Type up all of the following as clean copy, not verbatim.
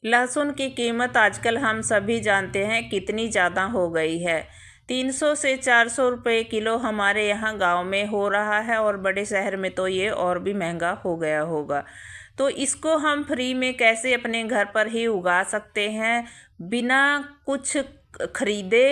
लहसुन की कीमत आजकल हम सभी जानते हैं कितनी ज़्यादा हो गई है। 300 से 400 रुपये किलो हमारे यहाँ गांव में हो रहा है और बड़े शहर में तो ये और भी महंगा हो गया होगा। तो इसको हम फ्री में कैसे अपने घर पर ही उगा सकते हैं बिना कुछ खरीदे।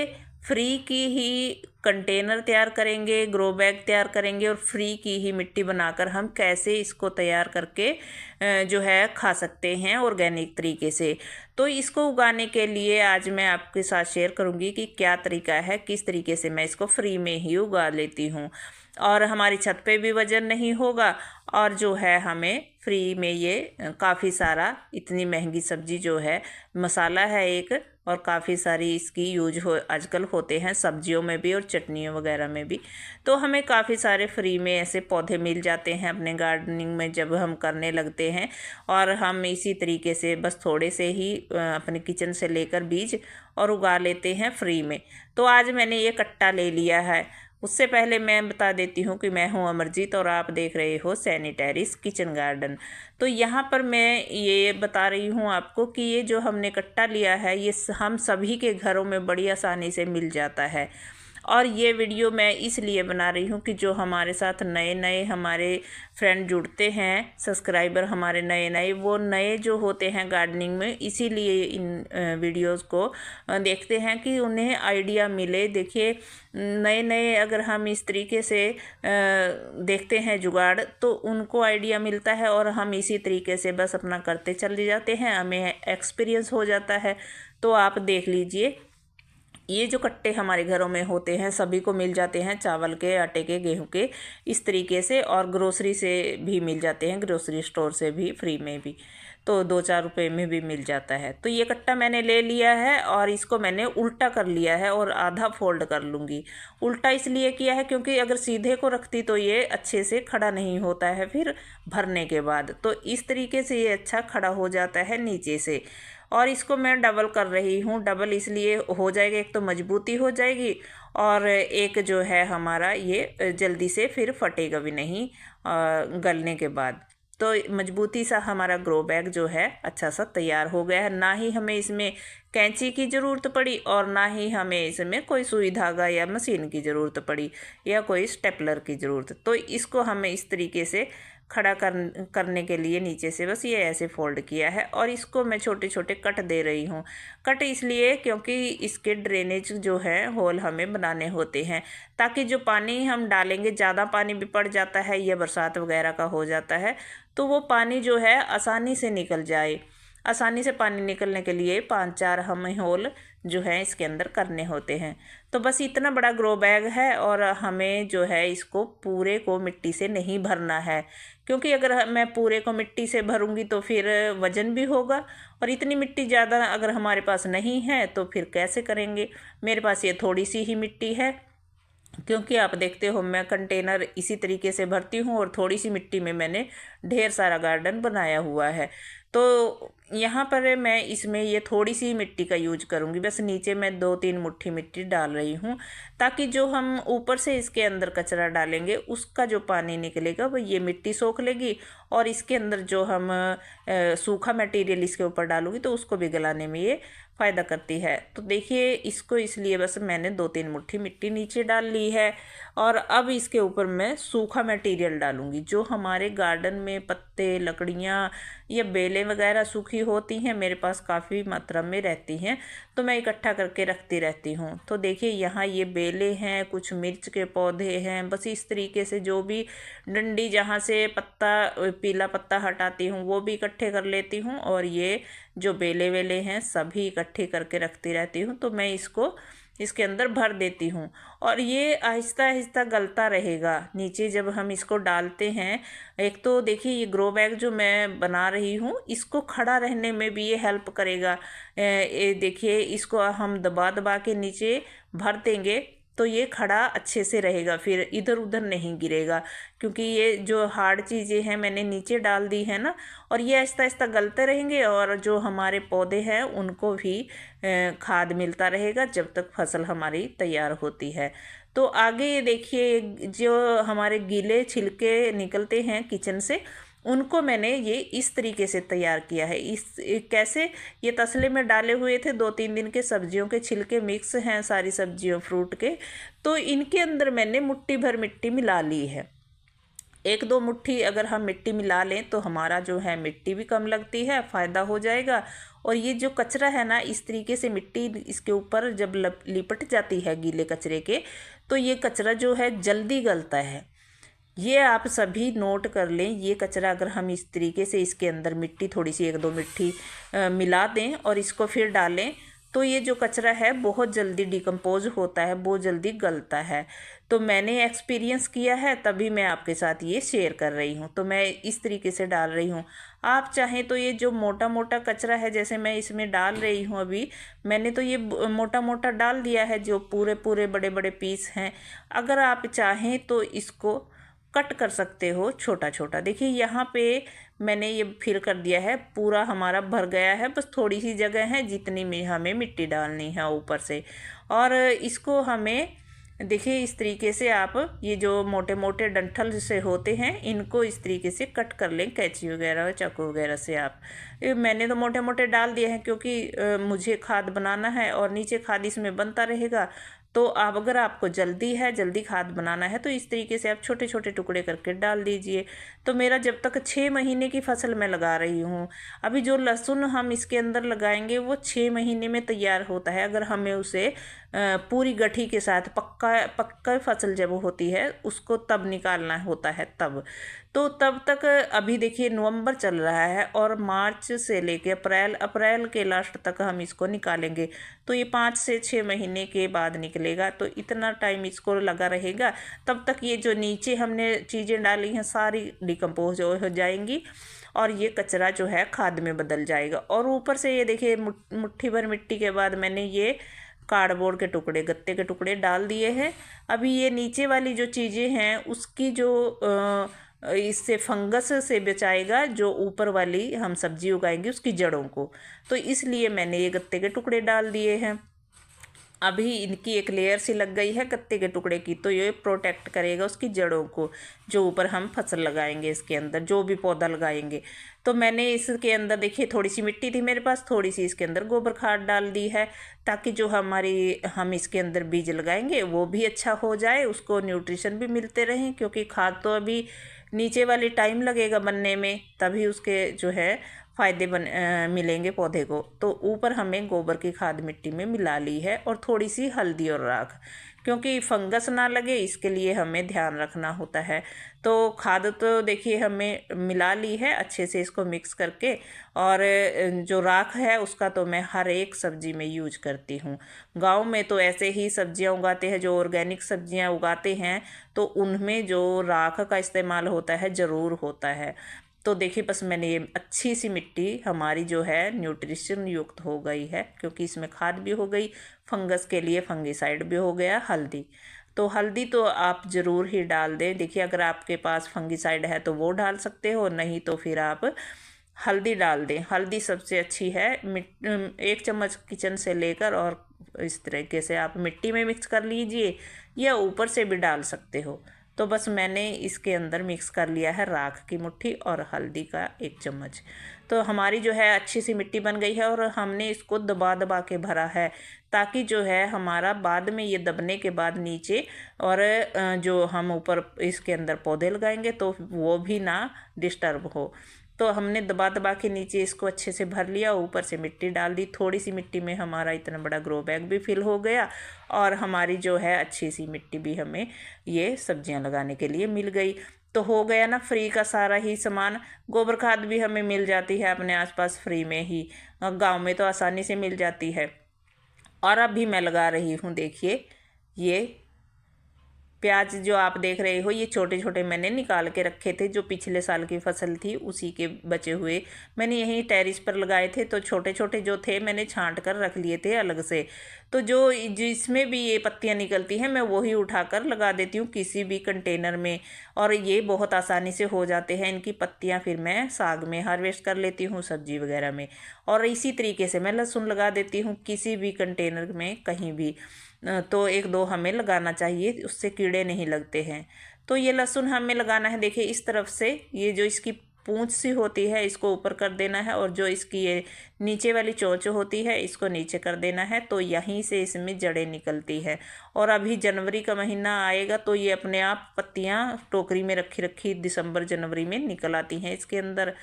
फ्री की ही कंटेनर तैयार करेंगे, ग्रो बैग तैयार करेंगे और फ्री की ही मिट्टी बनाकर हम कैसे इसको तैयार करके जो है खा सकते हैं ऑर्गेनिक तरीके से। तो इसको उगाने के लिए आज मैं आपके साथ शेयर करूंगी कि क्या तरीका है, किस तरीके से मैं इसको फ्री में ही उगा लेती हूँ और हमारी छत पे भी वजन नहीं होगा और जो है हमें फ्री में ये काफ़ी सारा, इतनी महंगी सब्जी जो है, मसाला है एक और काफ़ी सारी इसकी यूज हो आजकल होते हैं सब्जियों में भी और चटनियों वगैरह में भी। तो हमें काफ़ी सारे फ्री में ऐसे पौधे मिल जाते हैं अपने गार्डनिंग में जब हम करने लगते हैं और हम इसी तरीके से बस थोड़े से ही अपने किचन से लेकर बीज और उगा लेते हैं फ्री में। तो आज मैंने ये कट्टा ले लिया है। उससे पहले मैं बता देती हूँ कि मैं हूँ अमरजीत और आप देख रहे हो सैनिटरीज किचन गार्डन। तो यहाँ पर मैं ये बता रही हूँ आपको कि ये जो हमने कट्टा लिया है ये हम सभी के घरों में बड़ी आसानी से मिल जाता है। और ये वीडियो मैं इसलिए बना रही हूँ कि जो हमारे साथ नए नए हमारे फ्रेंड जुड़ते हैं, सब्सक्राइबर हमारे नए नए, वो नए जो होते हैं गार्डनिंग में, इसीलिए इन वीडियोस को देखते हैं कि उन्हें आइडिया मिले। देखिए नए नए अगर हम इस तरीके से देखते हैं जुगाड़ तो उनको आइडिया मिलता है और हम इसी तरीके से बस अपना करते चले जाते हैं, हमें एक्सपीरियंस हो जाता है। तो आप देख लीजिए ये जो कट्टे हमारे घरों में होते हैं सभी को मिल जाते हैं, चावल के, आटे के, गेहूं के, इस तरीके से, और ग्रोसरी से भी मिल जाते हैं, ग्रोसरी स्टोर से भी फ्री में भी, तो 2-4 रुपए में भी मिल जाता है। तो ये कट्टा मैंने ले लिया है और इसको मैंने उल्टा कर लिया है और आधा फोल्ड कर लूँगी। उल्टा इसलिए किया है क्योंकि अगर सीधे को रखती तो ये अच्छे से खड़ा नहीं होता है फिर भरने के बाद, तो इस तरीके से ये अच्छा खड़ा हो जाता है नीचे से। और इसको मैं डबल कर रही हूँ। डबल इसलिए हो जाएगा, एक तो मजबूती हो जाएगी और एक जो है हमारा ये जल्दी से फिर फटेगा भी नहीं गलने के बाद। तो मजबूती सा हमारा ग्रो बैग जो है अच्छा सा तैयार हो गया है। ना ही हमें इसमें कैंची की ज़रूरत पड़ी और ना ही हमें इसमें कोई सुई धागा या मशीन की ज़रूरत पड़ी या कोई स्टेपलर की ज़रूरत। तो इसको हमें इस तरीके से खड़ा करने के लिए नीचे से बस ये ऐसे फोल्ड किया है और इसको मैं छोटे छोटे कट दे रही हूँ। कट इसलिए क्योंकि इसके ड्रेनेज जो है होल हमें बनाने होते हैं ताकि जो पानी हम डालेंगे, ज़्यादा पानी भी पड़ जाता है या बरसात वगैरह का हो जाता है तो वो पानी जो है आसानी से निकल जाए। आसानी से पानी निकलने के लिए 5-4 हमें होल जो है इसके अंदर करने होते हैं। तो बस इतना बड़ा ग्रो बैग है और हमें जो है इसको पूरे को मिट्टी से नहीं भरना है क्योंकि अगर मैं पूरे को मिट्टी से भरूंगी तो फिर वजन भी होगा और इतनी मिट्टी ज़्यादा अगर हमारे पास नहीं है तो फिर कैसे करेंगे। मेरे पास ये थोड़ी सी ही मिट्टी है क्योंकि आप देखते हो मैं कंटेनर इसी तरीके से भरती हूँ और थोड़ी सी मिट्टी में मैंने ढेर सारा गार्डन बनाया हुआ है। तो यहाँ पर मैं इसमें ये थोड़ी सी मिट्टी का यूज करूँगी, बस नीचे मैं 2-3 मुट्ठी मिट्टी डाल रही हूँ ताकि जो हम ऊपर से इसके अंदर कचरा डालेंगे उसका जो पानी निकलेगा वो ये मिट्टी सोख लेगी और इसके अंदर जो हम सूखा मटेरियल इसके ऊपर डालूंगी तो उसको भी गलाने में ये फ़ायदा करती है। तो देखिए इसको इसलिए बस मैंने 2-3 मुट्ठी मिट्टी नीचे डाल ली है और अब इसके ऊपर मैं सूखा मटेरियल डालूंगी। जो हमारे गार्डन में पत्ते, लकड़ियाँ या बेलें वगैरह सूखी होती हैं मेरे पास काफ़ी मात्रा में रहती हैं तो मैं इकट्ठा करके रखती रहती हूँ। तो देखिए यहाँ ये बेलें हैं, कुछ मिर्च के पौधे हैं, बस इस तरीके से जो भी डंडी जहाँ से पत्ता, पीला पत्ता हटाती हूँ वो भी इकट्ठे कर लेती हूँ और ये जो बेले वेले हैं सभी इकट्ठे करके रखती रहती हूँ। तो मैं इसको इसके अंदर भर देती हूँ और ये आहिस्ता आहिस्ता गलता रहेगा नीचे जब हम इसको डालते हैं। एक तो देखिए ये ग्रो बैग जो मैं बना रही हूँ इसको खड़ा रहने में भी ये हेल्प करेगा। ये देखिए इसको हम दबा दबा के नीचे भर देंगे तो ये खड़ा अच्छे से रहेगा, फिर इधर उधर नहीं गिरेगा क्योंकि ये जो हार्ड चीज़ें हैं मैंने नीचे डाल दी है ना। और ये आहिस्ता आहिस्ता गलते रहेंगे और जो हमारे पौधे हैं उनको भी खाद मिलता रहेगा जब तक फसल हमारी तैयार होती है। तो आगे ये देखिए जो हमारे गीले छिलके निकलते हैं किचन से उनको मैंने ये इस तरीके से तैयार किया है। कैसे, ये तसले में डाले हुए थे, 2-3 दिन के सब्जियों के छिलके मिक्स हैं सारी सब्जियों फ्रूट के, तो इनके अंदर मैंने मुट्ठी भर मिट्टी मिला ली है। 1-2 मुट्ठी अगर हम मिट्टी मिला लें तो हमारा जो है मिट्टी भी कम लगती है, फ़ायदा हो जाएगा। और ये जो कचरा है ना, इस तरीके से मिट्टी इसके ऊपर जब लिपट जाती है गीले कचरे के, तो ये कचरा जो है जल्दी गलता है। ये आप सभी नोट कर लें। ये कचरा अगर हम इस तरीके से इसके अंदर मिट्टी थोड़ी सी 1-2 मिट्टी मिला दें और इसको फिर डालें, तो ये जो कचरा है बहुत जल्दी डिकम्पोज होता है, बहुत जल्दी गलता है। तो मैंने एक्सपीरियंस किया है, तभी मैं आपके साथ ये शेयर कर रही हूँ। तो मैं इस तरीके से डाल रही हूँ। आप चाहें तो ये जो मोटा मोटा कचरा है, जैसे मैं इसमें डाल रही हूँ अभी, मैंने तो ये मोटा मोटा डाल दिया है, जो पूरे पूरे बड़े बड़े पीस हैं। अगर आप चाहें तो इसको कट कर सकते हो छोटा छोटा। देखिए यहाँ पे मैंने ये फिल कर दिया है, पूरा हमारा भर गया है, बस थोड़ी सी जगह है जितनी में हमें मिट्टी डालनी है ऊपर से। और इसको हमें देखिए इस तरीके से आप ये जो मोटे मोटे डंठल से होते हैं, इनको इस तरीके से कट कर लें कैंची वगैरह चाकू वगैरह से। आप मैंने तो मोटे मोटे डाल दिए हैं क्योंकि मुझे खाद बनाना है और नीचे खाद इसमें बनता रहेगा। तो आप अगर आपको जल्दी है, जल्दी खाद बनाना है, तो इस तरीके से आप छोटे छोटे टुकड़े करके डाल दीजिए। तो मेरा जब तक 6 महीने की फसल मैं लगा रही हूँ। अभी जो लहसुन हम इसके अंदर लगाएंगे वो 6 महीने में तैयार होता है, अगर हमें उसे पूरी गठी के साथ पक्का फसल जब होती है उसको तब निकालना होता है तब। तो तब तक अभी देखिए नवंबर चल रहा है और मार्च से लेके अप्रैल के लास्ट तक हम इसको निकालेंगे, तो ये 5 से 6 महीने के बाद निकलेगा। तो इतना टाइम इसको लगा रहेगा, तब तक ये जो नीचे हमने चीज़ें डाली हैं सारी डिकम्पोज हो जाएंगी और ये कचरा जो है खाद में बदल जाएगा। और ऊपर से ये देखिए मुट्ठी भर मिट्टी के बाद मैंने ये कार्डबोर्ड के टुकड़े, गत्ते के टुकड़े डाल दिए हैं। अभी ये नीचे वाली जो चीज़ें हैं उसकी जो इससे फंगस से बचाएगा, जो ऊपर वाली हम सब्जी उगाएंगे उसकी जड़ों को, तो इसलिए मैंने ये गत्ते के टुकड़े डाल दिए हैं। अभी इनकी एक लेयर सी लग गई है गत्ते के टुकड़े की, तो ये प्रोटेक्ट करेगा उसकी जड़ों को, जो ऊपर हम फसल लगाएंगे इसके अंदर, जो भी पौधा लगाएंगे। तो मैंने इसके अंदर देखिए थोड़ी सी मिट्टी थी मेरे पास, थोड़ी सी इसके अंदर गोबर खाद डाल दी है, ताकि जो हम इसके अंदर बीज लगाएंगे वो भी अच्छा हो जाए, उसको न्यूट्रिशन भी मिलते रहें। क्योंकि खाद तो अभी नीचे वाली टाइम लगेगा बनने में, तभी उसके जो है फ़ायदे मिलेंगे पौधे को। तो ऊपर हमें गोबर की खाद मिट्टी में मिला ली है और थोड़ी सी हल्दी और राख, क्योंकि फंगस ना लगे इसके लिए हमें ध्यान रखना होता है। तो खाद तो देखिए हमें मिला ली है अच्छे से इसको मिक्स करके। और जो राख है उसका तो मैं हर एक सब्ज़ी में यूज करती हूँ। गांव में तो ऐसे ही सब्जियां उगाते हैं, जो ऑर्गेनिक सब्जियां उगाते हैं, तो उनमें जो राख का इस्तेमाल होता है ज़रूर होता है। तो देखिए बस मैंने ये अच्छी सी मिट्टी हमारी जो है न्यूट्रिशन युक्त हो गई है, क्योंकि इसमें खाद भी हो गई, फंगस के लिए फंगिसाइड भी हो गया, हल्दी। तो हल्दी तो आप ज़रूर ही डाल दें। देखिए अगर आपके पास फंगिसाइड है तो वो डाल सकते हो, नहीं तो फिर आप हल्दी डाल दें। हल्दी सबसे अच्छी है। 1 चम्मच किचन से लेकर और इस तरीके से आप मिट्टी में मिक्स कर लीजिए, या ऊपर से भी डाल सकते हो। तो बस मैंने इसके अंदर मिक्स कर लिया है राख की मुट्ठी और हल्दी का 1 चम्मच। तो हमारी जो है अच्छी सी मिट्टी बन गई है और हमने इसको दबा दबा के भरा है, ताकि जो है हमारा बाद में ये दबने के बाद नीचे और जो हम ऊपर इसके अंदर पौधे लगाएंगे तो वो भी ना डिस्टर्ब हो। तो हमने दबा दबा के नीचे इसको अच्छे से भर लिया, ऊपर से मिट्टी डाल दी। थोड़ी सी मिट्टी में हमारा इतना बड़ा ग्रो बैग भी फिल हो गया और हमारी जो है अच्छी सी मिट्टी भी हमें ये सब्जियां लगाने के लिए मिल गई। तो हो गया ना फ्री का सारा ही सामान। गोबर खाद भी हमें मिल जाती है अपने आसपास फ्री में ही, गांव में तो आसानी से मिल जाती है। और अभी मैं लगा रही हूँ, देखिए ये प्याज जो आप देख रहे हो, ये छोटे छोटे मैंने निकाल के रखे थे, जो पिछले साल की फसल थी उसी के बचे हुए मैंने यहीं टेरिस पर लगाए थे। तो छोटे छोटे जो थे मैंने छांट कर रख लिए थे अलग से। तो जो जिसमें भी ये पत्तियां निकलती हैं मैं वही उठाकर लगा देती हूँ किसी भी कंटेनर में, और ये बहुत आसानी से हो जाते हैं। इनकी पत्तियां फिर मैं साग में हार्वेस्ट कर लेती हूँ, सब्जी वगैरह में। और इसी तरीके से मैं लहसुन लगा देती हूँ किसी भी कंटेनर में, कहीं भी। तो 1-2 हमें लगाना चाहिए, उससे कीड़े नहीं लगते हैं। तो ये लहसुन हमें लगाना है, देखिए इस तरफ से ये जो इसकी पूंछ सी होती है इसको ऊपर कर देना है, और जो इसकी ये नीचे वाली चोंच होती है इसको नीचे कर देना है, तो यहीं से इसमें जड़ें निकलती है। और अभी जनवरी का महीना आएगा तो ये अपने आप पत्तियां टोकरी में रखी रखी दिसंबर जनवरी में निकल आती हैं इसके अंदर।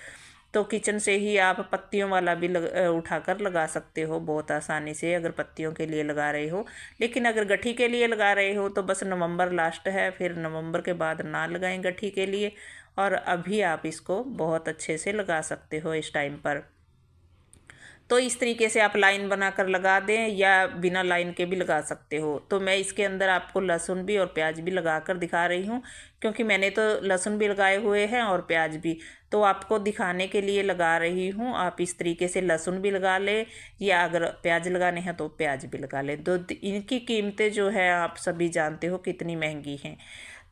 तो किचन से ही आप पत्तियों वाला भी उठाकर लगा सकते हो बहुत आसानी से, अगर पत्तियों के लिए लगा रहे हो। लेकिन अगर गठी के लिए लगा रहे हो तो बस नवंबर लास्ट है, फिर नवंबर के बाद ना लगाएं गठी के लिए। और अभी आप इसको बहुत अच्छे से लगा सकते हो इस टाइम पर। तो इस तरीके से आप लाइन बनाकर लगा दें या बिना लाइन के भी लगा सकते हो। तो मैं इसके अंदर आपको लहसुन भी और प्याज भी लगाकर दिखा रही हूँ, क्योंकि मैंने तो लहसुन भी लगाए हुए हैं और प्याज भी, तो आपको दिखाने के लिए लगा रही हूँ। आप इस तरीके से लहसुन भी लगा ले, या अगर प्याज लगाने हैं तो प्याज भी लगा ले। तो इनकी कीमतें जो है आप सभी जानते हो कितनी महंगी हैं।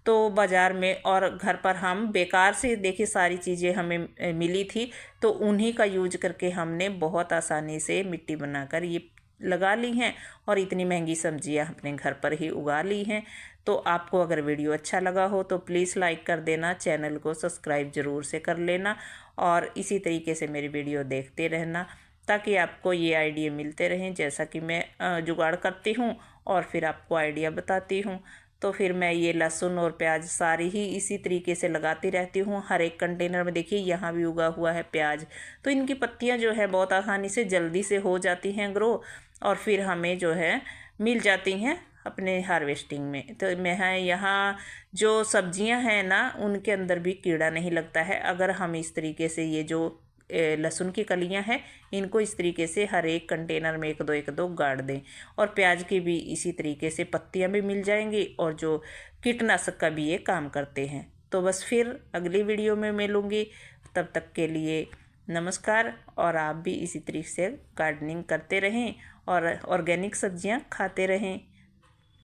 तो बाज़ार में और घर पर हम बेकार से देखिए सारी चीज़ें हमें मिली थी, तो उन्हीं का यूज करके हमने बहुत आसानी से मिट्टी बनाकर ये लगा ली हैं, और इतनी महंगी सब्जियां अपने घर पर ही उगा ली हैं। तो आपको अगर वीडियो अच्छा लगा हो तो प्लीज़ लाइक कर देना, चैनल को सब्सक्राइब ज़रूर से कर लेना, और इसी तरीके से मेरी वीडियो देखते रहना, ताकि आपको ये आइडिया मिलते रहें जैसा कि मैं जुगाड़ करती हूँ और फिर आपको आइडिया बताती हूँ। तो फिर मैं ये लहसुन और प्याज सारी ही इसी तरीके से लगाती रहती हूँ हर एक कंटेनर में। देखिए यहाँ भी उगा हुआ है प्याज, तो इनकी पत्तियाँ जो है बहुत आसानी से जल्दी से हो जाती हैं ग्रो, और फिर हमें जो है मिल जाती हैं अपने हार्वेस्टिंग में। तो मैं यहाँ जो सब्जियाँ हैं ना उनके अंदर भी कीड़ा नहीं लगता है, अगर हम इस तरीके से ये जो लहसुन की कलियां हैं इनको इस तरीके से हर एक कंटेनर में एक दो गाड़ दें। और प्याज की भी इसी तरीके से पत्तियां भी मिल जाएंगी, और जो कीटनाशक का भी ये काम करते हैं। तो बस फिर अगली वीडियो में मिलूँगी, तब तक के लिए नमस्कार। और आप भी इसी तरीके से गार्डनिंग करते रहें और ऑर्गेनिक सब्जियां खाते रहें।